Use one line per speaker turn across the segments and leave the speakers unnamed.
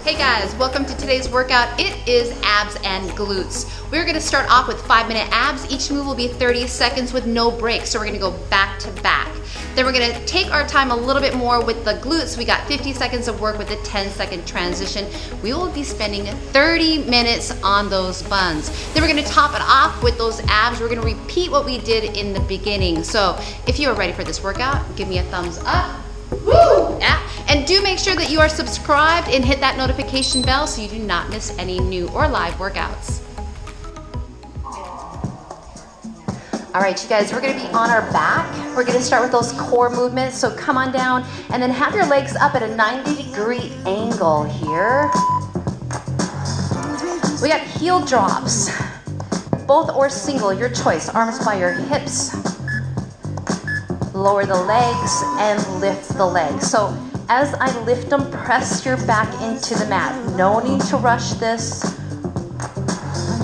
Hey guys, welcome to today's workout. It is abs and glutes. We're gonna start off with 5-minute abs. Each move will be 30 seconds with no breaks, so we're gonna go back to back. Then we're gonna take our time a little bit more with the glutes. We got 50 seconds of work with a 10-second transition. We will be spending 30 minutes on those buns. Then we're gonna top it off with those abs. We're gonna repeat what we did in the beginning. So if you are ready for this workout, give me a thumbs up. Woo! Yeah. And do make sure that you are subscribed and hit that notification bell so you do not miss any new or live workouts. All right, you guys, we're gonna be on our back. We're gonna start with those core movements. So come on down and then have your legs up at a 90-degree angle here. We got heel drops, both or single, your choice. Arms by your hips. Lower the legs and lift the legs. So as I lift them, press your back into the mat. No need to rush this.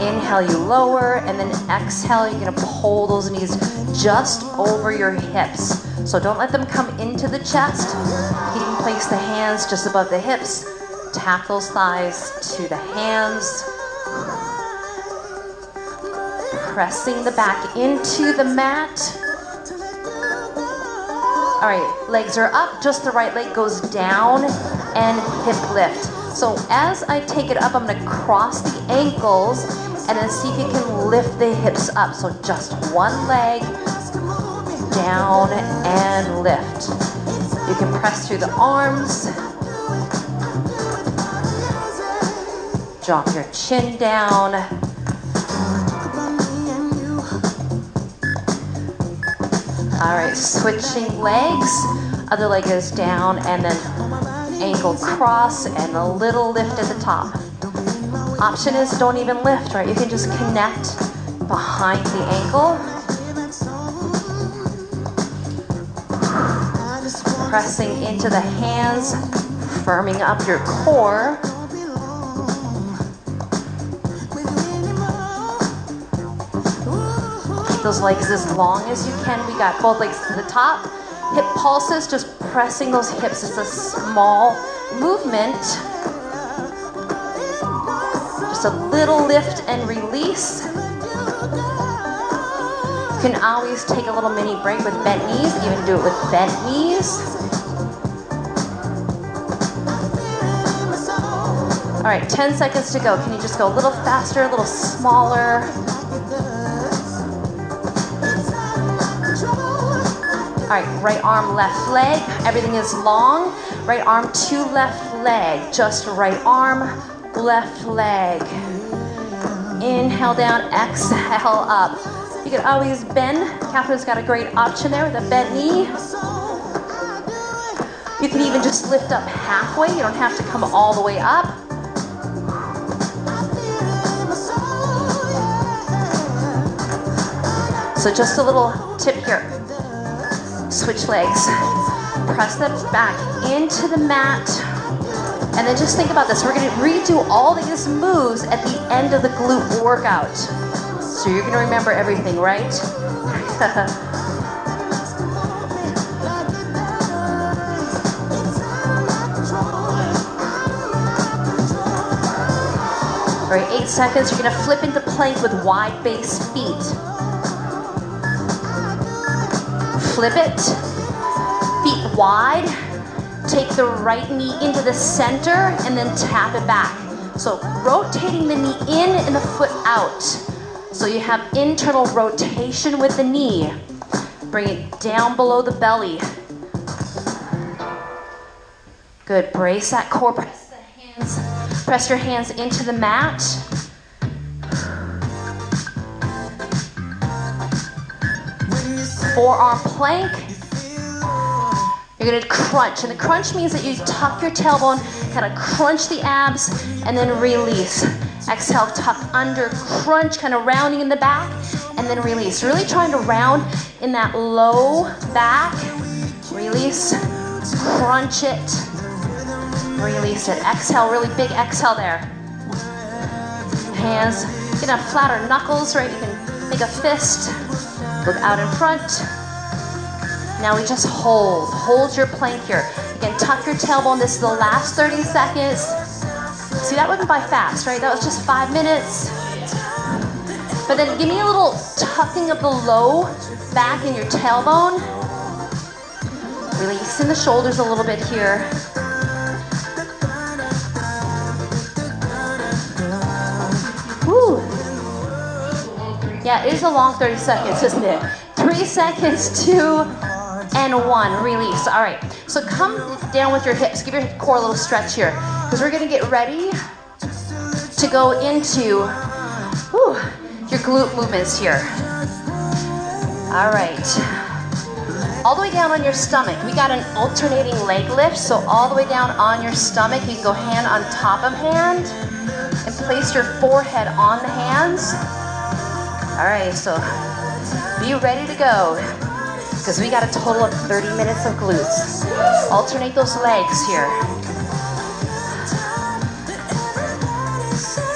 Inhale, you lower, and then exhale, you're gonna pull those knees just over your hips. So don't let them come into the chest. You can place the hands just above the hips. Tap those thighs to the hands. Pressing the back into the mat. All right, legs are up, just the right leg goes down and hip lift. So as I take it up, I'm gonna cross the ankles and then see if you can lift the hips up. So just one leg, down and lift. You can press through the arms. Drop your chin down. All right, switching legs. Other leg is down and then ankle cross and a little lift at the top. Option is don't even lift, right? You can just connect behind the ankle. Pressing into the hands, firming up your core. Those legs as long as you can. We got both legs to the top. Hip pulses, just pressing those hips. It's a small movement. Just a little lift and release. You can always take a little mini break with bent knees, even do it with bent knees. All right, 10 seconds to go. Can you just go a little faster, a little smaller? All right, right arm, left leg. Everything is long. Right arm to left leg. Just right arm, left leg. Inhale down, exhale up. You can always bend. Catherine's got a great option there with a bent knee. You can even just lift up halfway. You don't have to come all the way up. So just a little tip here. Switch legs, press them back into the mat, and then just think about this. We're gonna redo all these moves at the end of the glute workout. So you're gonna remember everything, right? All right, 8 seconds. You're gonna flip into plank with wide base feet. Flip it, feet wide, take the right knee into the center and then tap it back. So rotating the knee in and the foot out. So you have internal rotation with the knee. Bring it down below the belly. Good, brace that core, press your hands into the mat. Forearm plank. You're gonna crunch, and the crunch means that you tuck your tailbone, kind of crunch the abs, and then release. Exhale, tuck under, crunch, kind of rounding in the back, and then release. Really trying to round in that low back. Release, crunch it, release it. Exhale, really big exhale there. Hands, you can have flatter knuckles, right? You can make a fist. Look out in front. Now we just hold your plank here. Again, tuck your tailbone. This is the last 30 seconds. See, that went by fast, right? That was just 5 minutes. But then give me a little tucking of the low back in your tailbone. Releasing the shoulders a little bit here. Woo. Yeah, it is a long 30 seconds, isn't it? 3 seconds, 2, and 1. Release. All right, so come down with your hips. Give your core a little stretch here, because we're gonna get ready to go into your glute movements here. All right. All the way down on your stomach. We got an alternating leg lift, so all the way down on your stomach. You can go hand on top of hand and place your forehead on the hands. All right, so be ready to go, because we got a total of 30 minutes of glutes. Alternate those legs here.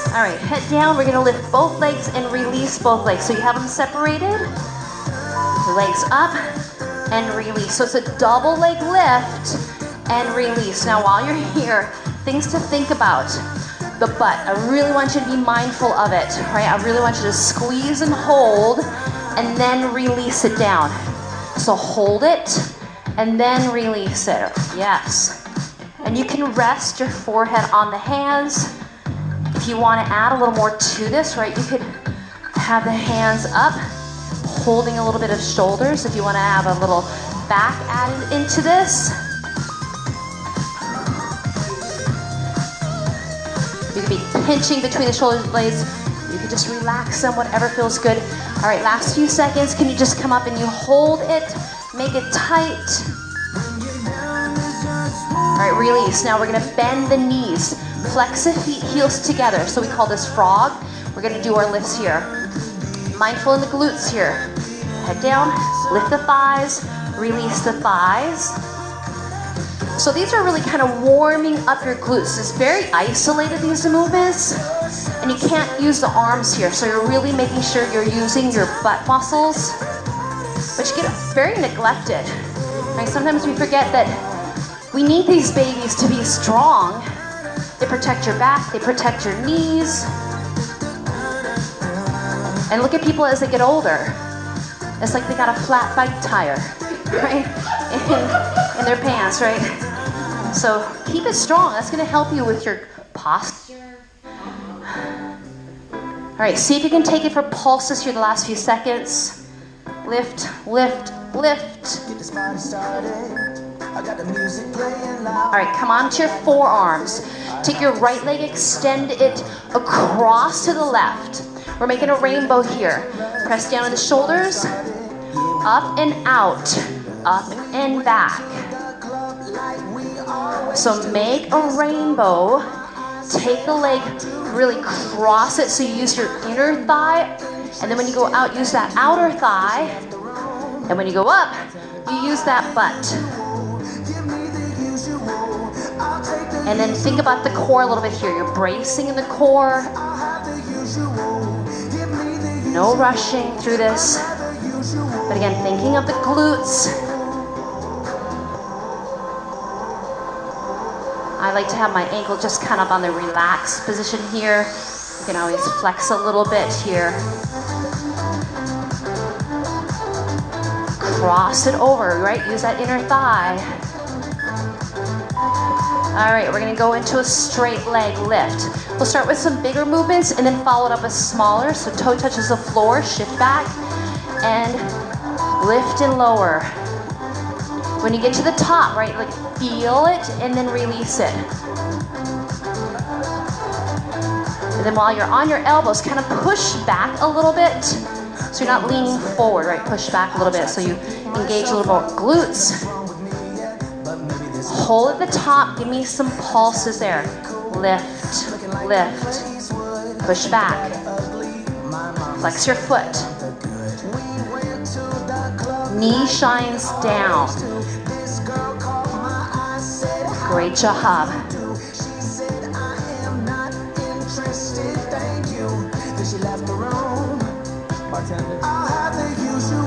All right, head down. We're gonna lift both legs and release both legs. So you have them separated. Legs up and release. So it's a double leg lift and release. Now while you're here, things to think about. The butt, I really want you to be mindful of it, right? I really want you to squeeze and hold and then release it down. So hold it and then release it, yes. And you can rest your forehead on the hands. If you want to add a little more to this, right, you could have the hands up, holding a little bit of shoulders. If you want to have a little back added into this. You could be pinching between the shoulder blades. You could just relax them, whatever feels good. All right, last few seconds. Can you just come up and you hold it, make it tight. All right, release. Now we're gonna bend the knees. Flex the feet, heels together. So we call this frog. We're gonna do our lifts here. Mindful in the glutes here. Head down, lift the thighs, release the thighs. So these are really kind of warming up your glutes. It's very isolated, these movements, and you can't use the arms here. So you're really making sure you're using your butt muscles, but you get very neglected. Right? Sometimes we forget that we need these babies to be strong. They protect your back, they protect your knees. And look at people as they get older. It's like they got a flat bike tire, right? In their pants, right? So keep it strong. That's gonna help you with your posture. All right, see if you can take it for pulses here the last few seconds. Lift, lift, lift. All right, come on to your forearms. Take your right leg, extend it across to the left. We're making a rainbow here. Press down on the shoulders, up and out, up and back. So make a rainbow. Take the leg, really cross it so you use your inner thigh, and then when you go out, use that outer thigh, and when you go up, you use that butt. And then think about the core a little bit here. You're bracing in the core. No rushing through this. But again, thinking of the glutes. I like to have my ankle just kind of on the relaxed position here. You can always flex a little bit here. Cross it over, right? Use that inner thigh. All right, we're gonna go into a straight leg lift. We'll start with some bigger movements and then follow it up with smaller. So toe touches the floor, shift back, and lift and lower. When you get to the top, right, like feel it and then release it. And then while you're on your elbows, kind of push back a little bit. So you're not leaning forward, right? Push back a little bit so you engage a little more glutes. Hold at the top, give me some pulses there. Lift, lift, push back. Flex your foot. Knee shines down. Great job.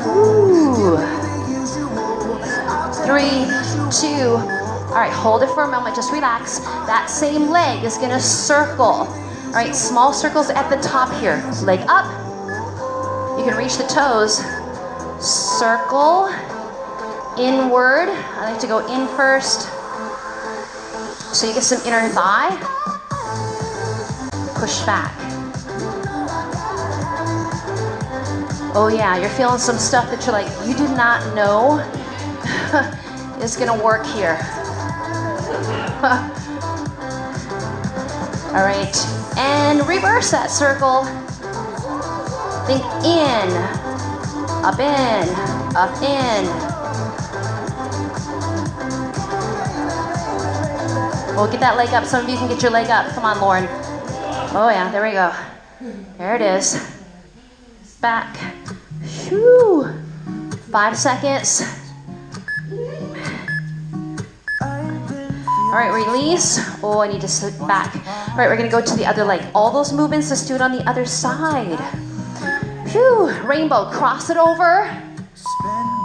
Ooh. 3, 2, All right, hold it for a moment, just relax. That same leg is gonna circle. All right, small circles at the top here. Leg up, you can reach the toes. Circle, inward. I like to go in first. So you get some inner thigh. Push back. Oh yeah, you're feeling some stuff that you're like, you did not know is gonna work here. All right, and reverse that circle. Think in, up in, up in. We'll get that leg up. Some of you can get your leg up. Come on, Lauren. Oh yeah, there we go. There it is. Back. Whew. 5 seconds. All right, release. Oh, I need to sit back. All right, we're gonna go to the other leg. All those movements, let's do it on the other side. Phew, rainbow, cross it over,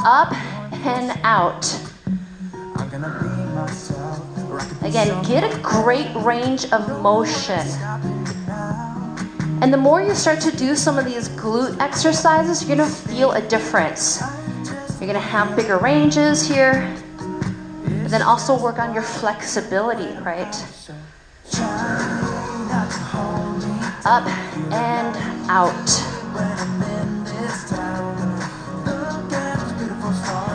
up and out. Again, get a great range of motion. And the more you start to do some of these glute exercises, you're gonna feel a difference. You're gonna have bigger ranges here, but then also work on your flexibility, right? Up and out.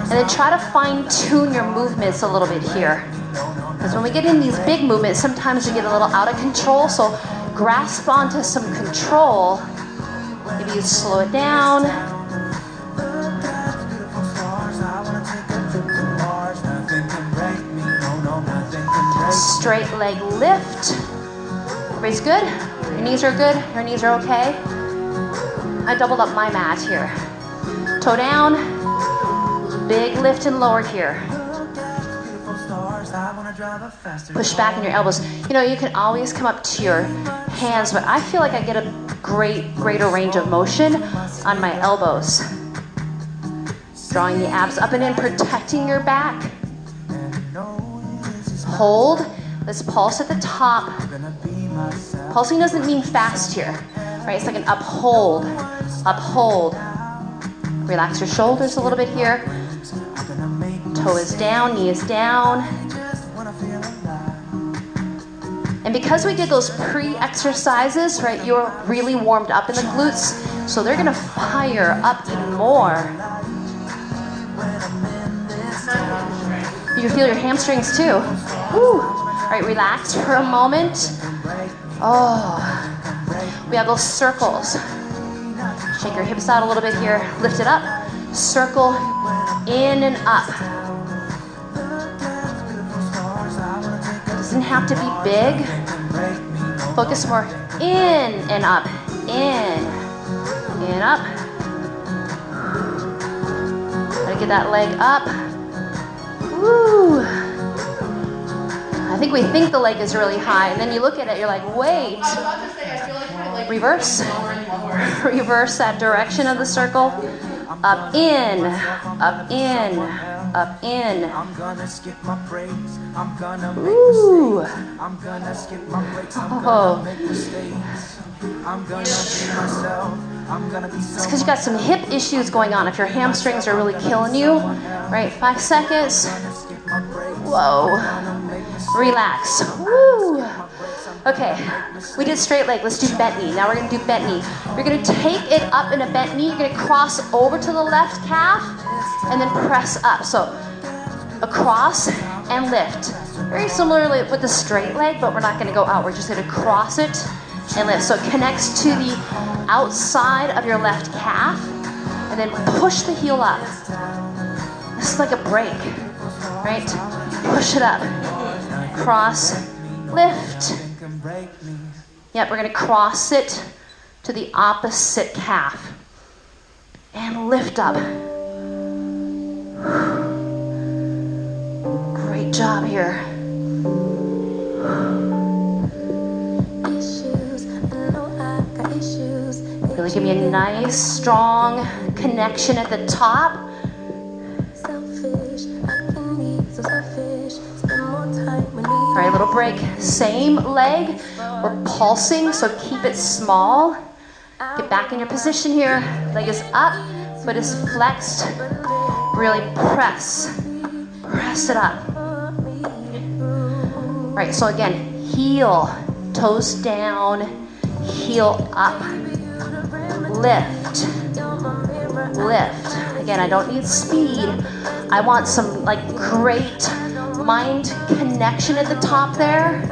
And then try to fine tune your movements a little bit here. Because when we get in these big movements, sometimes you get a little out of control, so grasp onto some control. Maybe you slow it down. Straight leg lift. Everybody's good? Your knees are good? Your knees are okay? I doubled up my mat here. Toe down. Big lift and lower here. Push back in your elbows. You know, you can always come up to your hands, but I feel like I get a greater range of motion on my elbows. Drawing the abs up and in, protecting your back. Hold. Let's pulse at the top. Pulsing doesn't mean fast here, right? It's like an uphold, uphold. Relax your shoulders a little bit here. Toe is down, knee is down. And because we did those pre-exercises, right, you're really warmed up in the glutes, so they're gonna fire up even more. You can feel your hamstrings too. Woo. All right, relax for a moment. Oh, we have those circles. Shake your hips out a little bit here. Lift it up. Circle in and up. Doesn't have to be big. Focus more in and up. In and up. Gotta get that leg up. Woo. I think we think the leg is really high, and then you look at it, you're like, wait. Reverse. Reverse that direction of the circle. Up, in, up, in, up, in. Ooh. Oh. It's because you got some hip issues going on. If your hamstrings are really killing you, right? 5 seconds. Whoa. Relax. Woo. Okay, we did straight leg. Let's do bent knee. Now we're gonna do bent knee. You're gonna take it up in a bent knee. You're gonna cross over to the left calf and then press up. So across and lift. Very similarly with the straight leg, but we're not gonna go out. We're just gonna cross it and lift. So it connects to the outside of your left calf and then push the heel up. This is like a break, right? Push it up. Cross, lift. Yep, we're gonna cross it to the opposite calf and lift up. Great job here. Really give me a nice, strong connection at the top. All right, little break. Same leg. We're pulsing, so keep it small. Get back in your position here. Leg is up, foot is flexed. Really press it up. All right, so again, heel, toes down, heel up. Lift. Again, I don't need speed. I want some like great mind connection at the top there.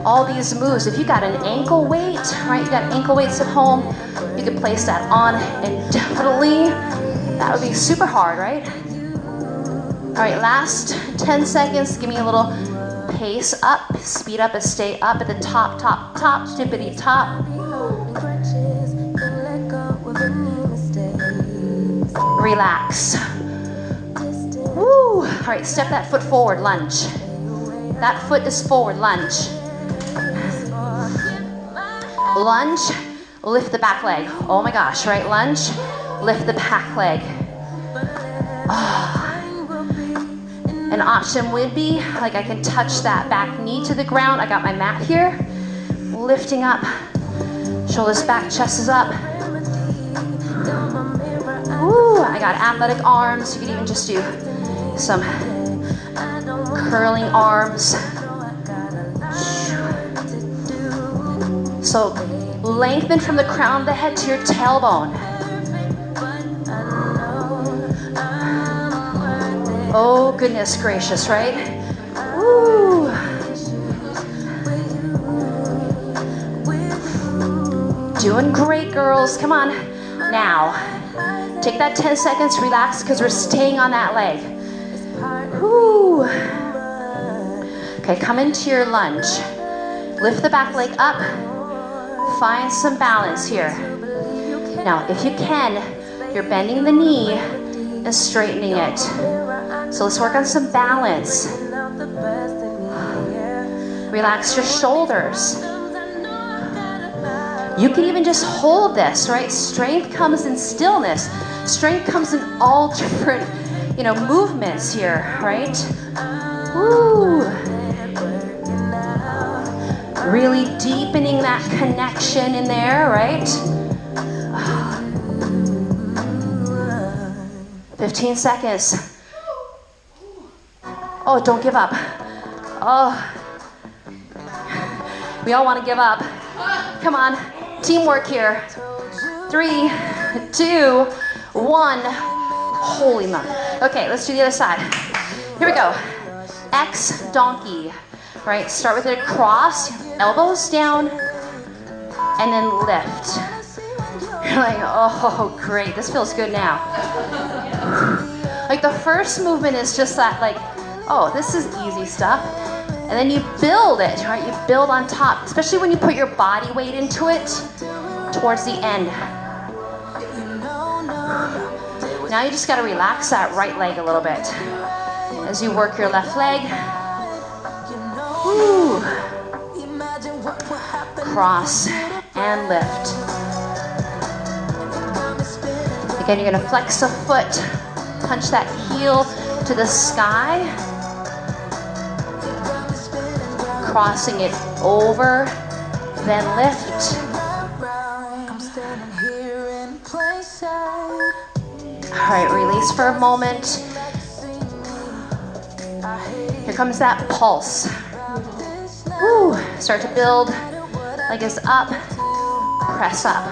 All these moves, if you got an ankle weight, right? You got ankle weights at home, you could place that on and definitely, that would be super hard, right? All right, last 10 seconds, give me a little pace up, speed up and stay up at the top, tippity top. Relax. Woo! All right, step that foot forward, lunge. That foot is forward, lunge. Lunge, lift the back leg. Oh my gosh, right? Lunge, lift the back leg. Oh. An option would be, like I can touch that back knee to the ground. I got my mat here. Lifting up. Shoulders back, chest is up. Ooh, I got athletic arms. You could even just do some curling arms. So lengthen from the crown of the head to your tailbone. Oh, goodness gracious, right? Woo. Doing great, girls. Come on. Now, take that 10 seconds, relax, because we're staying on that leg. Woo. Okay, come into your lunge. Lift the back leg up. Find some balance here. Now, if you can, you're bending the knee and straightening it. So let's work on some balance. Relax your shoulders. You can even just hold this, right? Strength comes in stillness. Strength comes in all different, movements here, right? Woo. Really deepening that connection in there, right? 15 seconds. Oh, don't give up. Oh, we all want to give up. Come on, teamwork here. 3, 2, 1. Holy moly. Okay, let's do the other side. Here we go. X donkey. Right, start with it across, elbows down, and then lift. You're like, oh, great, this feels good now. Like the first movement is just that, like, oh, this is easy stuff. And then you build it, right? You build on top, especially when you put your body weight into it towards the end. Now you just gotta relax that right leg a little bit as you work your left leg. Woo. Cross and lift. Again, you're gonna flex a foot, punch that heel to the sky, crossing it over, then lift. All right, release for a moment. Here comes that pulse. Woo. Start to build, leg is up, press up.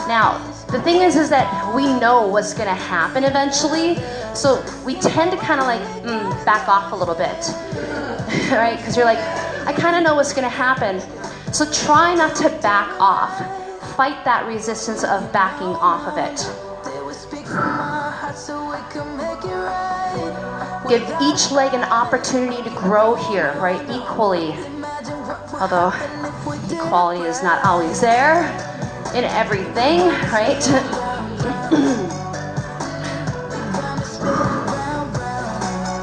Now, the thing is that we know what's gonna happen eventually, so we tend to kind of like back off a little bit, right? Because you're like, I kind of know what's gonna happen. So try not to back off. Fight that resistance of backing off of it. Give each leg an opportunity to grow here, right? Equally. Although equality is not always there in everything, right?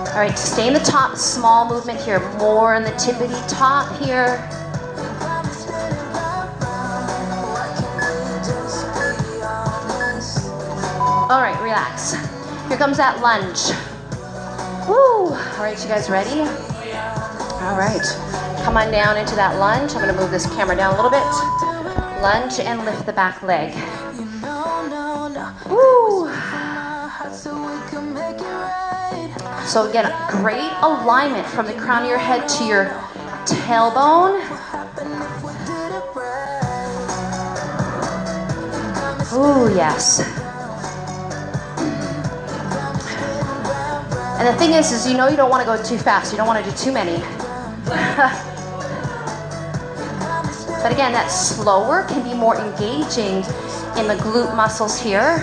All right, stay in the top, small movement here, more in the tippity top here. All right, relax. Here comes that lunge. Woo! All right, you guys ready? All right, come on down into that lunge. I'm gonna move this camera down a little bit. Lunge and lift the back leg. Woo! So again, great alignment from the crown of your head to your tailbone. Ooh, yes. And the thing is you know you don't want to go too fast. You don't want to do too many. But again, that slower can be more engaging in the glute muscles here.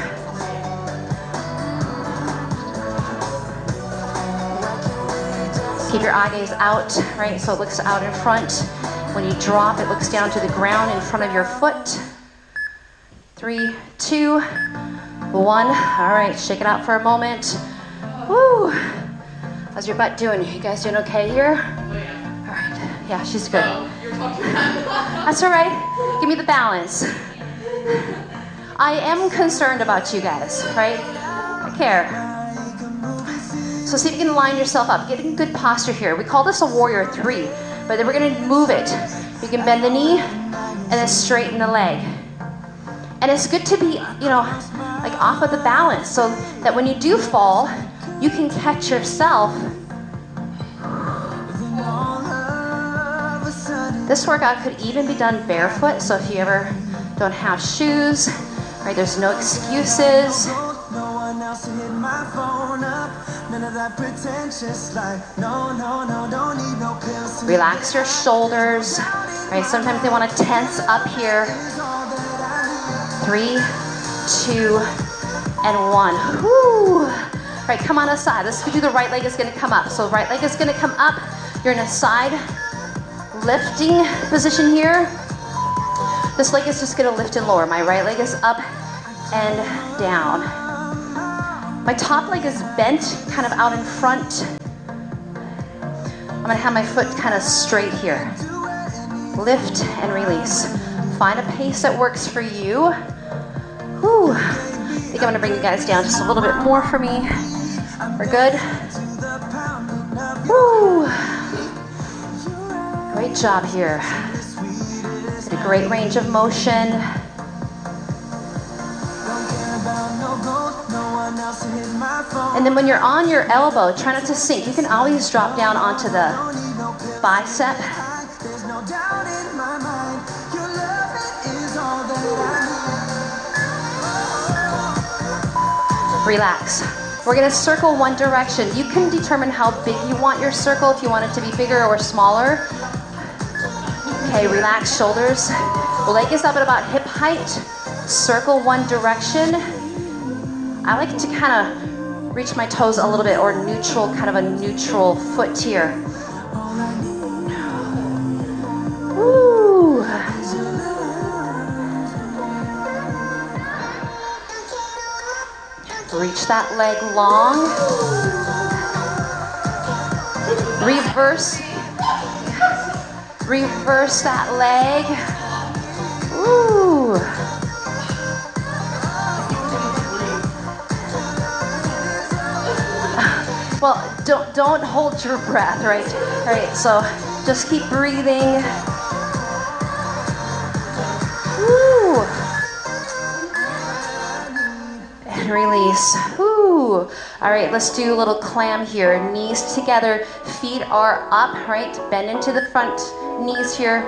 Keep your eye gaze out, right? So it looks out in front. When you drop, it looks down to the ground in front of your foot. 3, 2, 1. All right, shake it out for a moment. Woo! How's your butt doing? You guys doing okay here?
Oh yeah.
All right. Yeah, she's good.
You're talking about
That's all right. Give me the balance. I am concerned about you guys, right? I care. So see if you can line yourself up. Get in good posture here. We call this a warrior 3, but then we're gonna move it. You can bend the knee and then straighten the leg. And it's good to be, like off of the balance so that when you do fall, you can catch yourself. This workout could even be done barefoot, so if you ever don't have shoes, right, there's no excuses. Relax your shoulders, right? Sometimes they want to tense up here. 3, 2, and 1. Woo! All right, come on aside. Let's do the right leg is going to come up. So right leg is going to come up. You're in a side lifting position here. This leg is just going to lift and lower. My right leg is up and down. My top leg is bent kind of out in front. I'm going to have my foot kind of straight here. Lift and release. Find a pace that works for you. Whew. I think I'm going to bring you guys down just a little bit more for me. We're good. Woo. Great job here. Get a great range of motion. And then when you're on your elbow, try not to sink. You can always drop down onto the bicep. Relax. We're going to circle one direction. You can determine how big you want your circle, if you want it to be bigger or smaller. Okay, relax shoulders. The leg is up at about hip height. Circle one direction. I like to kind of reach my toes a little bit, or neutral, kind of a neutral foot here. Woo! Reach that leg long. Reverse that leg. Woo! Well, don't hold your breath, right? All right, so just keep breathing. Woo! And release. Woo! All right, let's do a little clam here. Knees together, feet are up, right? Bend into the front knees here.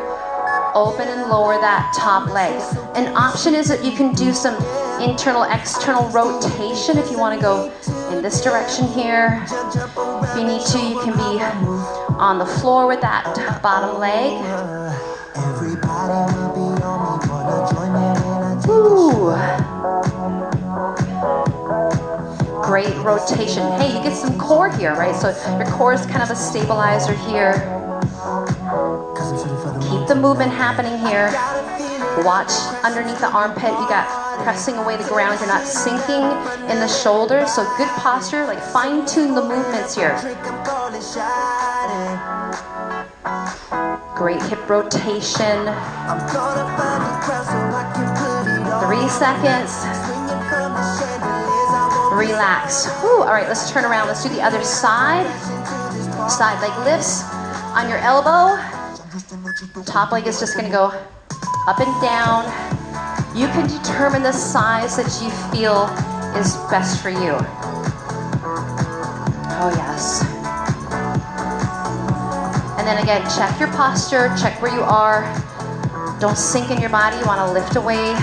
Open and lower that top leg. An option is that you can do some internal, external rotation if you want to go in this direction here. If you need to, you can be on the floor with that bottom leg. Woo! Great rotation. Hey, you get some core here, right? So your core is kind of a stabilizer here. Keep the movement happening here. Watch underneath the armpit. You got pressing away the ground. You're not sinking in the shoulders. So good posture, like fine tune the movements here. Great hip rotation. 3 seconds. Relax. Whew. All right, let's turn around. Let's do the other side. Side leg lifts on your elbow. Top leg is just gonna go up and down. You can determine the size that you feel is best for you. Oh yes. And then again, check your posture, check where you are. Don't sink in your body, you wanna lift away.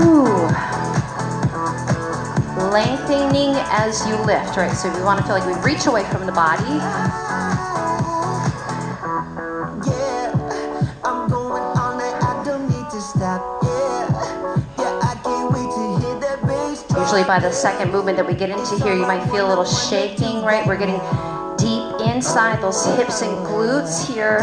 Ooh. Lengthening as you lift, right? So we wanna feel like we reach away from the body. Usually by the second movement that we get into here, you might feel a little shaking, right? We're getting deep inside those hips and glutes here.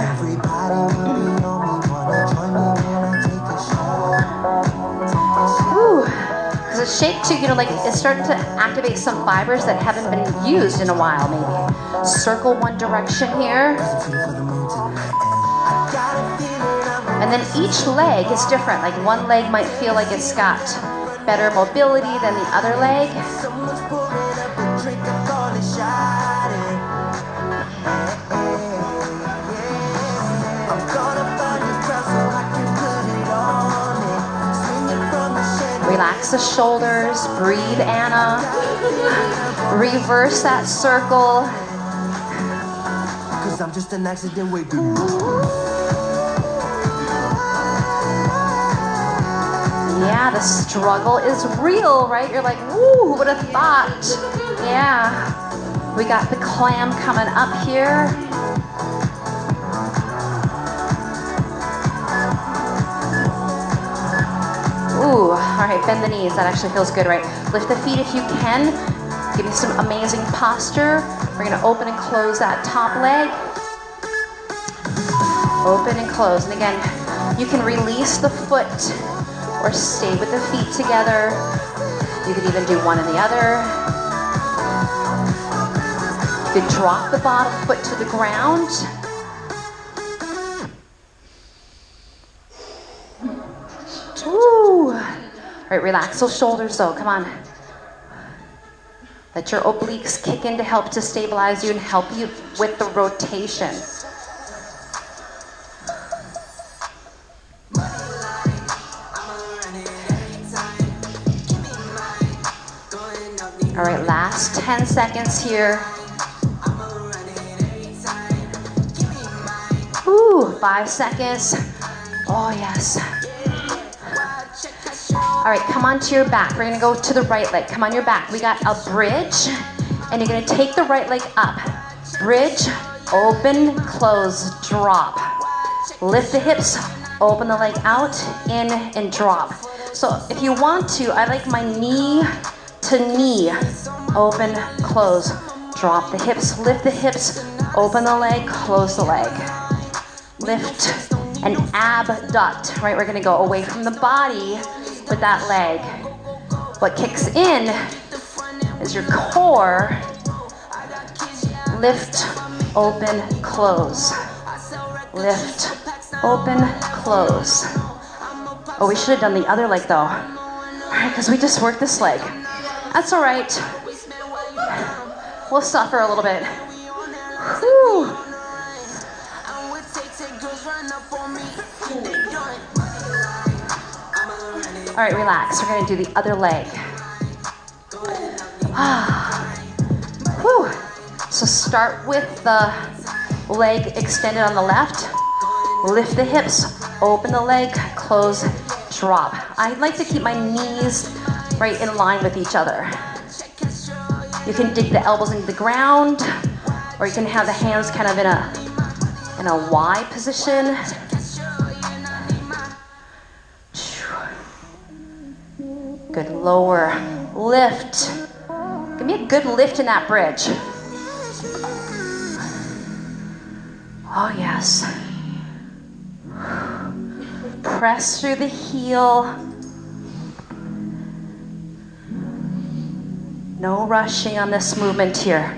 Because a shake too, you know, like it's starting to activate some fibers that haven't been used in a while, maybe. Circle one direction here. And then each leg is different. Like one leg might feel like it's got better mobility than the other leg. Relax the shoulders, breathe, Anna. Reverse that circle. 'Cause I'm just an accident waiting. Yeah, the struggle is real, right? You're like, woo, who would have thought? Yeah. We got the clam coming up here. Ooh, all right, bend the knees. That actually feels good, right? Lift the feet if you can. Give me some amazing posture. We're gonna open and close that top leg. Open and close. And again, you can release the foot or stay with the feet together. You could even do one and the other. You could drop the bottom foot to the ground. Ooh. All right, relax those shoulders though, come on. Let your obliques kick in to help to stabilize you and help you with the rotation. All right, last 10 seconds here. Ooh, 5 seconds. Oh, yes. All right, come onto your back. We're gonna go to the right leg. Come on your back. We got a bridge, and you're gonna take the right leg up. Bridge, open, close, drop. Lift the hips, open the leg out, in and drop. So if you want to, I like my knee to knee, open, close, drop the hips, lift the hips, open the leg, close the leg. Lift and abduct, right? We're gonna go away from the body with that leg. What kicks in is your core. Lift, open, close. Lift, open, close. Oh, we should have done the other leg though. All right, because we just worked this leg. That's all right. We'll suffer a little bit. Whew. All right, relax. We're gonna do the other leg. Whew. So start with the leg extended on the left. Lift the hips, open the leg, close, drop. I like to keep my knees right in line with each other. You can dig the elbows into the ground, or you can have the hands kind of in a Y position. Good, lower, lift. Give me a good lift in that bridge. Oh yes. Press through the heel. No rushing on this movement here.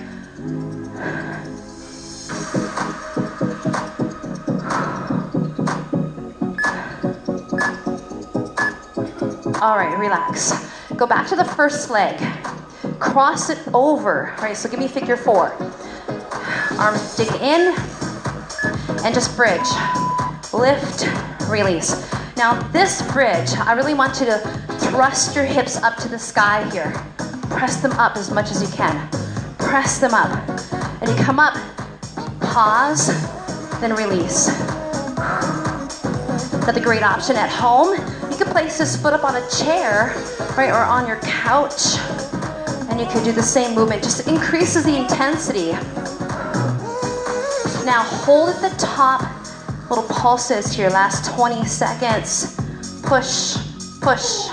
All right, relax. Go back to the first leg. Cross it over. All right, so give me figure 4. Arms dig in and just bridge. Lift, release. Now this bridge, I really want you to thrust your hips up to the sky here. Press them up as much as you can. Press them up. And you come up, pause, then release. Another great option at home. You can place this foot up on a chair, right, or on your couch. And you can do the same movement, just increases the intensity. Now hold at the top, little pulses here, last 20 seconds. Push, push.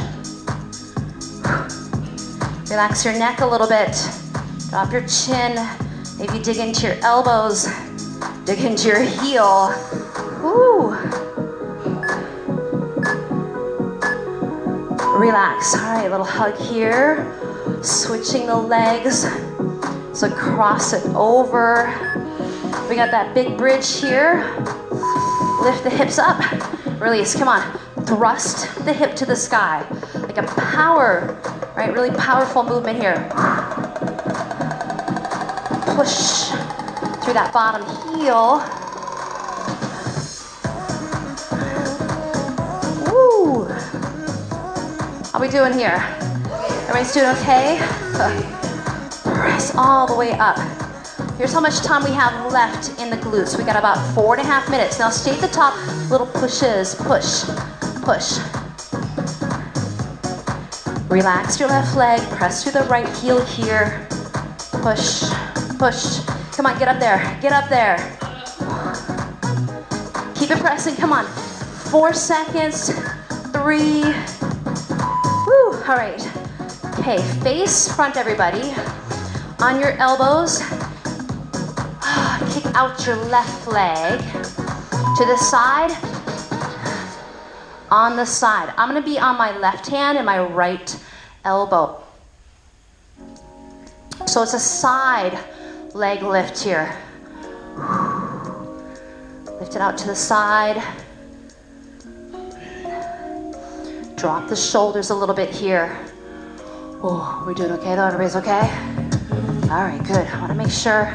Relax your neck a little bit. Drop your chin. Maybe dig into your elbows. Dig into your heel. Woo. Relax. All right, little hug here. Switching the legs. So cross it over. We got that big bridge here. Lift the hips up. Release, come on. Thrust the hip to the sky. Like a power, right? Really powerful movement here. Push through that bottom heel. Woo. How we doing here? Everybody's doing okay? Press all the way up. Here's how much time we have left in the glutes. We got about 4.5 minutes. Now stay at the top, little pushes, push, push. Relax your left leg, press through the right heel here. Push, push. Come on, get up there, get up there. Keep it pressing, come on. 4 seconds, 3. Woo, all right. Okay, face front everybody. On your elbows. Kick out your left leg to the side, on the side. I'm gonna be on my left hand and my right elbow. So it's a side leg lift here. Lift it out to the side. Drop the shoulders a little bit here. Oh, we're doing okay though? Everybody's okay? All right, good. I wanna make sure.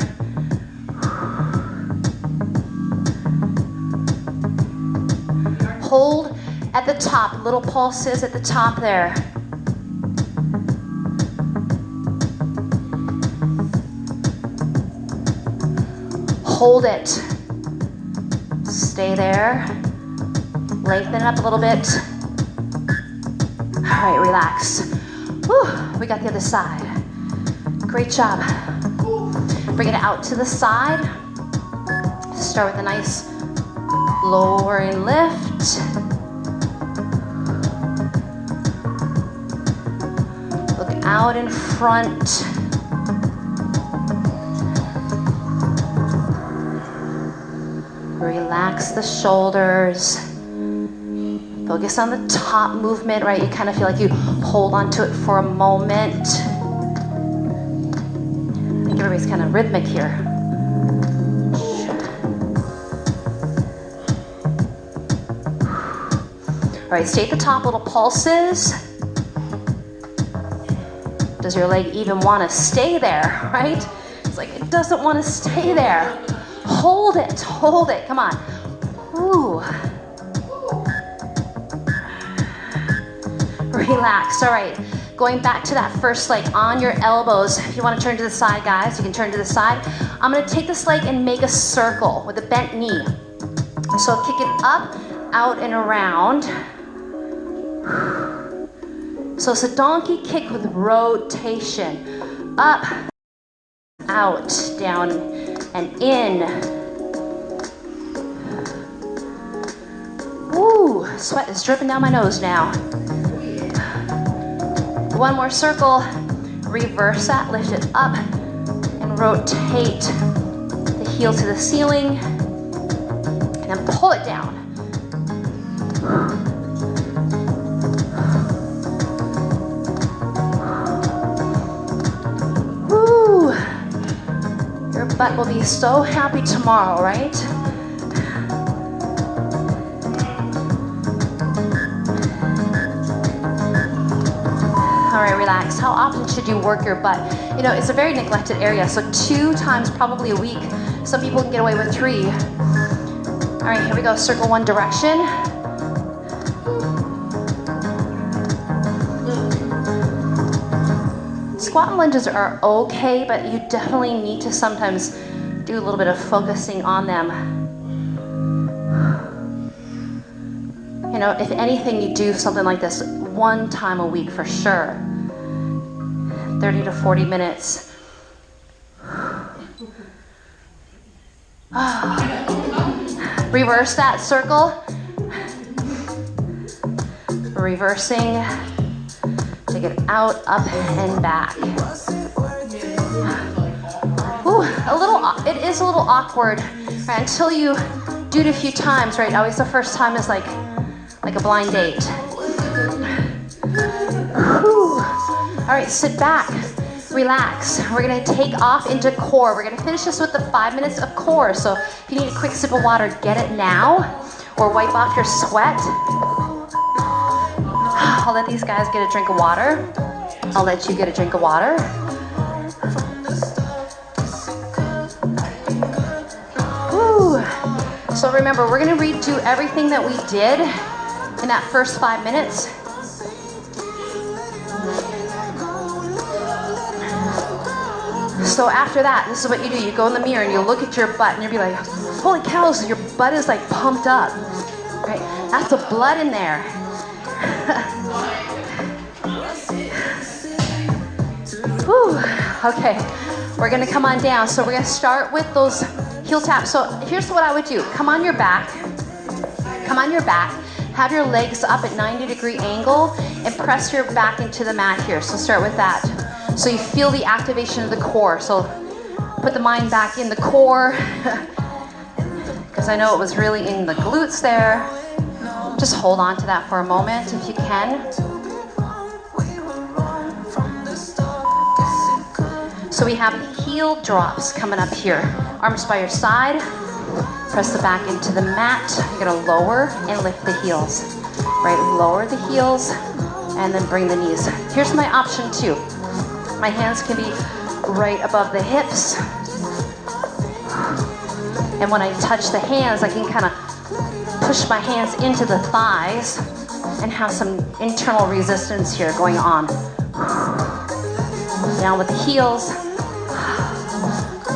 Hold at the top, little pulses at the top there. Hold it. Stay there. Lengthen it up a little bit. All right, relax. Whew, we got the other side. Great job. Bring it out to the side. Start with a nice lowering lift. Look out in front. Relax the shoulders. Focus on the top movement, right? You kind of feel like you hold on to it for a moment. I think everybody's kind of rhythmic here. All right, stay at the top, little pulses. Does your leg even want to stay there, right? It's like it doesn't want to stay there. Hold it, come on. Ooh. Relax, all right. Going back to that first leg on your elbows. If you want to turn to the side, guys, you can turn to the side. I'm gonna take this leg and make a circle with a bent knee. So kick it up, out and around. So it's a donkey kick with rotation. Up, out, down, and in. Ooh, sweat is dripping down my nose now. One more circle. Reverse that, lift it up, and rotate the heel to the ceiling, and then pull it down. Your butt will be so happy tomorrow, right? legs. How often should you work your butt? You know, it's a very neglected area, so 2 times probably a week. Some people can get away with 3. All right, here we go. Circle one direction. Squat and lunges are okay, but you definitely need to sometimes do a little bit of focusing on them. You know, if anything, you do something like this 1 time a week for sure. 30 to 40 minutes. Reverse that circle. Reversing. Take it out, up, and back. Ooh, it is a little awkward, right, until you do it a few times, right? Always the first time is like a blind date. Whew. All right, sit back, relax. We're gonna take off into core. We're gonna finish this with the 5 minutes of core. So if you need a quick sip of water, get it now, or wipe off your sweat. I'll let these guys get a drink of water. I'll let you get a drink of water. Woo. So remember, we're gonna redo everything that we did in that first 5 minutes. So after that, this is what you do. You go in the mirror and you look at your butt and you'll be like, holy cows, your butt is like pumped up, right? That's the blood in there. Whew. Okay, we're gonna come on down. So we're gonna start with those heel taps. So here's what I would do. Come on your back, have your legs up at 90-degree angle and press your back into the mat here. So start with that. So you feel the activation of the core. So put the mind back in the core, because I know it was really in the glutes there. Just hold on to that for a moment if you can. So we have heel drops coming up here. Arms by your side. Press the back into the mat. You're gonna lower and lift the heels. Right, lower the heels and then bring the knees. Here's my option too. My hands can be right above the hips. And when I touch the hands, I can kind of push my hands into the thighs and have some internal resistance here going on. Down with the heels.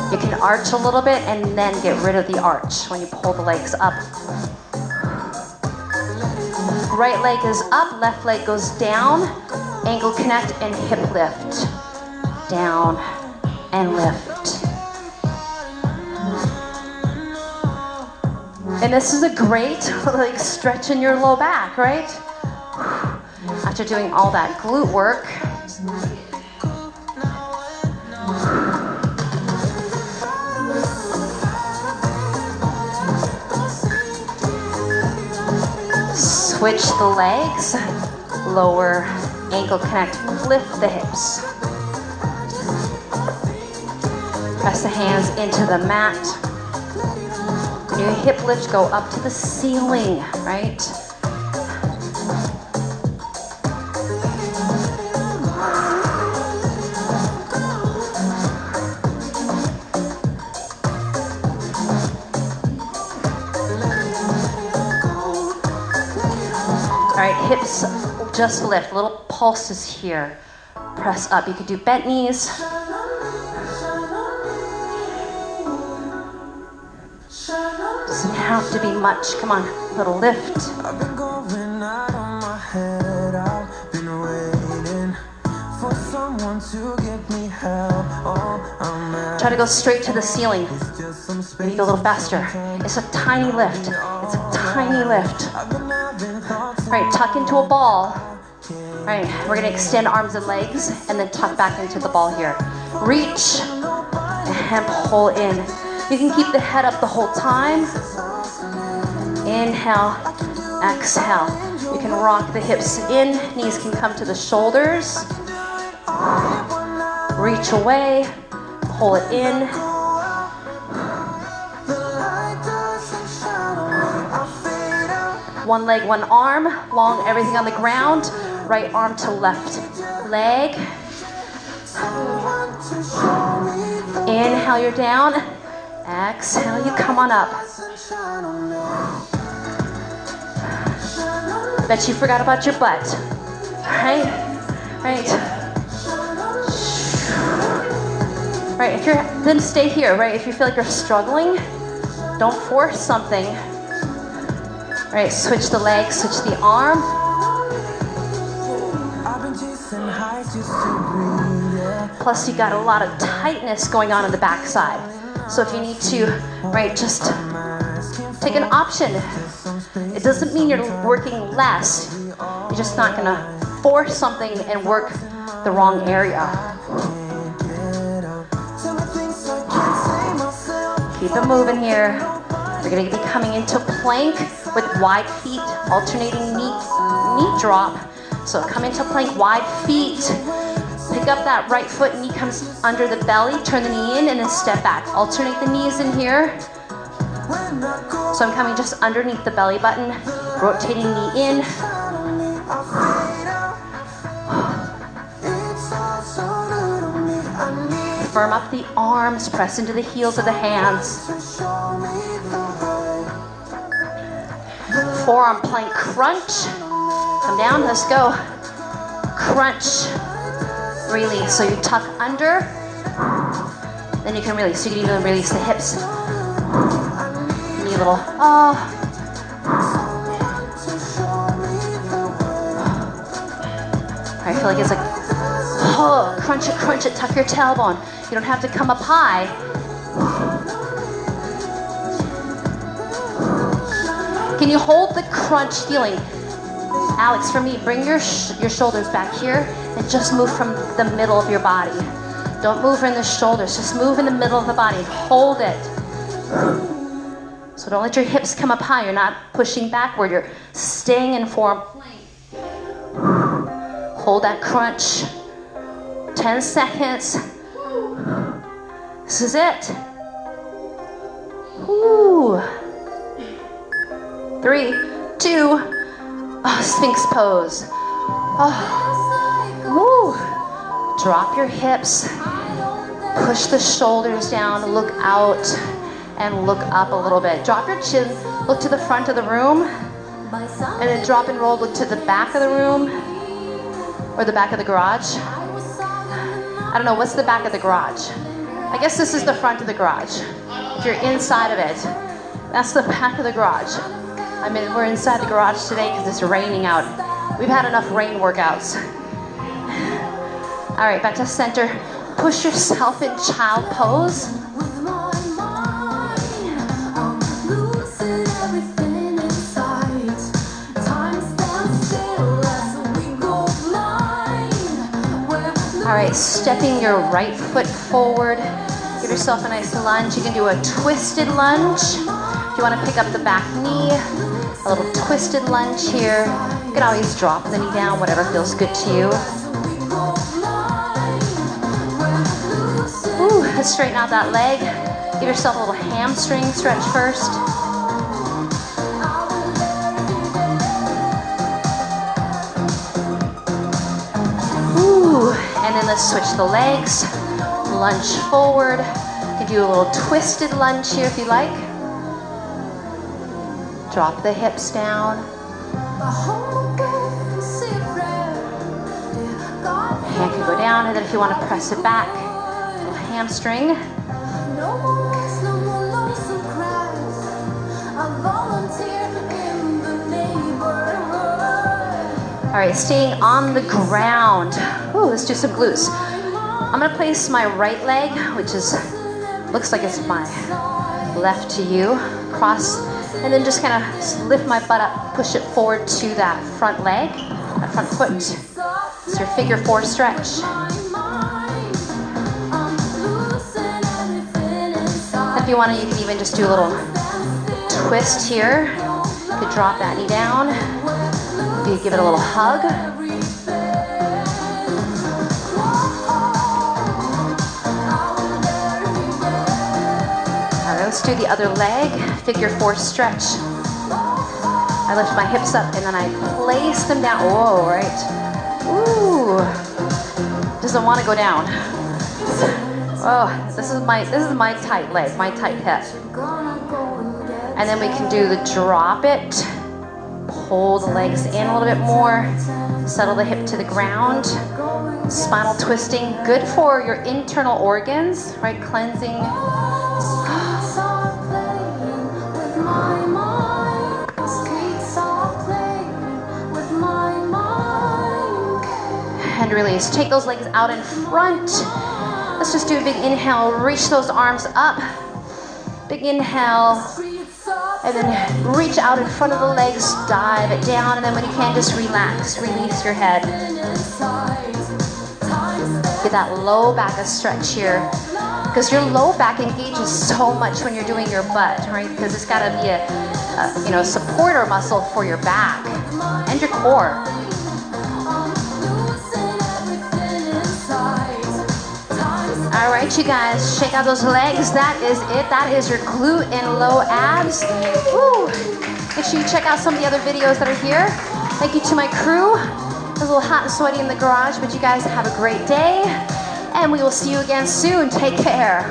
You can arch a little bit and then get rid of the arch when you pull the legs up. Right leg is up, left leg goes down. Ankle connect and hip lift. Down and lift. And this is a great like stretch in your low back, right? After doing all that glute work. Switch the legs, lower ankle connect, lift the hips. Press the hands into the mat. When you hip lift, go up to the ceiling, right? All right, hips just lift, little pulses here. Press up, you could do bent knees. Doesn't have to be much, come on, little lift.
I've been going out on my head, I've been waiting for someone to give me help. Oh,
Try to go straight to the ceiling. Maybe go a little faster. It's a tiny lift, it's a tiny lift. Right, tuck into a ball. Right, we're gonna extend arms and legs and then tuck back into the ball here. Reach and pull in. You can keep the head up the whole time. Inhale, exhale. You can rock the hips in, knees can come to the shoulders. Reach away, pull it in. One leg, one arm, long everything on the ground. Right arm to left leg. Inhale, you're down. Exhale, you come on up. Bet you forgot about your butt. Right? Right. Right, if you're, then stay here, right? If you feel like you're struggling, don't force something. Right, switch the leg, switch the arm. Plus you got a lot of tightness going on in the backside. So if you need to, right, just take an option. It doesn't mean you're working less. You're just not gonna force something and work the wrong area. Keep it moving here. We're gonna be coming into plank with wide feet, alternating knee drop. So come into plank, wide feet. Pick up that right foot, knee comes under the belly, turn the knee in and then step back. Alternate the knees in here. So I'm coming just underneath the belly button, rotating knee in. Firm up the arms, press into the heels of the hands. Forearm plank crunch. Come down, let's go. Crunch. Release, so you tuck under, then you can release. You can even release the hips. Knee a little, I feel like it's like, crunch it, tuck your tailbone. You don't have to come up high. Can you hold the crunch feeling? Alex, for me, bring your shoulders back here and just move from the middle of your body. Don't move in the shoulders, just move in the middle of the body and hold it. So don't let your hips come up high. You're not pushing backward, you're staying in form. Hold that crunch. 10 seconds. This is it. Woo. 3, 2, Sphinx pose. Woo. Drop your hips. Push the shoulders down. Look out and look up a little bit. Drop your chin. Look to the front of the room. And then drop and roll. Look to the back of the room or the back of the garage. I don't know. What's the back of the garage? I guess this is the front of the garage. If you're inside of it, that's the back of the garage. I mean, we're inside the garage today because it's raining out. We've had enough rain workouts. All right, back to center. Push yourself in child pose. All right, stepping your right foot forward. Give yourself a nice lunge. You can do a twisted lunge. If you want to pick up the back knee, a little twisted lunge here. You can always drop the knee down, whatever feels good to you. Ooh, let's straighten out that leg. Give yourself a little hamstring stretch first. Ooh, and then let's switch the legs. Lunge forward. You can do a little twisted lunge here if you like. Drop the hips down. Hand can go down, and then if you want to press it back, a little hamstring. All right, staying on the ground. Ooh, let's do some glutes. I'm gonna place my right leg, which is, looks like it's my left to you, cross, and then just kind of lift my butt up, push it forward to that front leg, that front foot. It's your figure 4 stretch. If you want to, you can even just do a little twist here. You could drop that knee down. You give it a little hug. All right, let's do the other leg, figure 4 stretch. I lift my hips up and then I place them down. Whoa, right. Ooh, doesn't want to go down. Oh, this is my tight leg, my tight hip. And then we can do the drop it. Pull the legs in a little bit more. Settle the hip to the ground. Spinal twisting, good for your internal organs, right? Cleansing. And release. Take those legs out in front. Let's just do a big inhale. Reach those arms up. Big inhale. And then reach out in front of the legs. Dive it down. And then when you can, just relax. Release your head. Get that low back a stretch here. Because your low back engages so much when you're doing your butt, right? Because it's got to be a supporter muscle for your back and your core. All right, you guys, shake out those legs. That is it. That is your glute and low abs. Woo. Make sure you check out some of the other videos that are here. Thank you to my crew. It's a little hot and sweaty in the garage, but you guys have a great day. And we will see you again soon. Take care.